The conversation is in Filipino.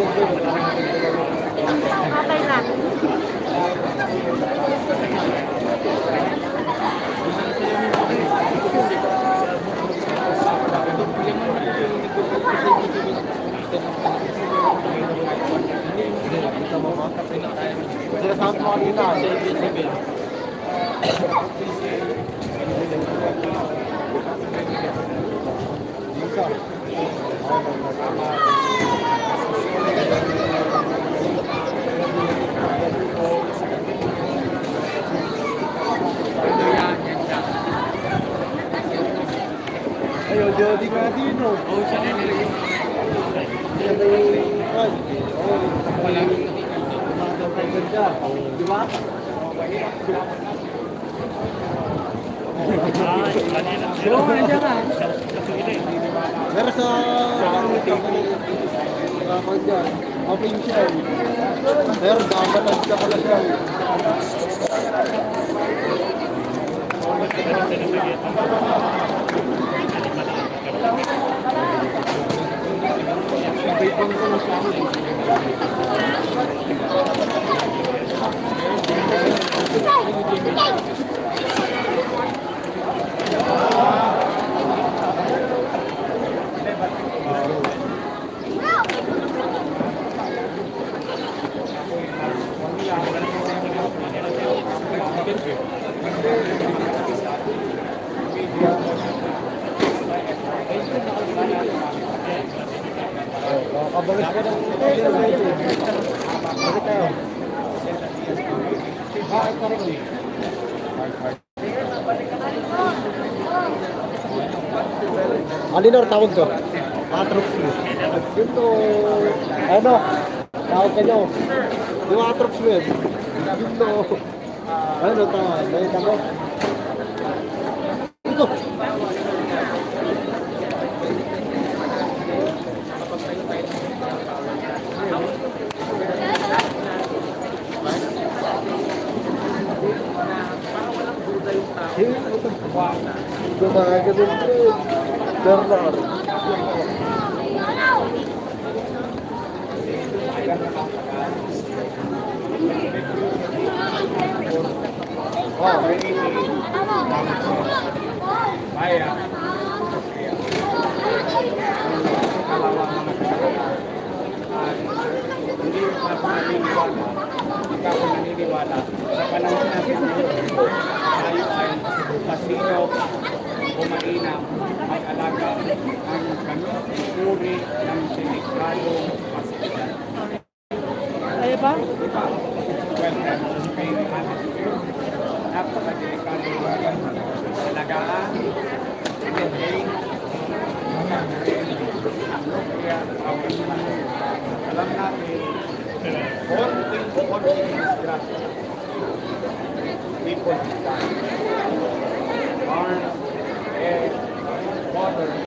Okay na. Sinasabi mo kanina. Ayo, Jody Cadino. Oh, siya na nilagay. Siya na yung kan. Oh, palagi tumatanggal ka. Di ba? Meron sa kapag dyan, official. Meron, nakabatag ka pala siya. Kabalik ka ng bakit tayo? Bakit ka rin? Alinor, tawag ko. Atrops mo. Yun to, ano? Tawag ka nyo. Yung atrops mo yun. Yun to, ano tawag? Nakita ko. Ito. Gumaga din po. Bernard. Hindi mas naniniwala sa panahon natin tayo ay pasino o mainam mag-alaga ang ganong uri ng delikadong pasilidad. Ay ba? Diba? Welcome kay Anas. Napaka-delikadong alagaan, maintain, kaya alam natin konting disgrasya. People die.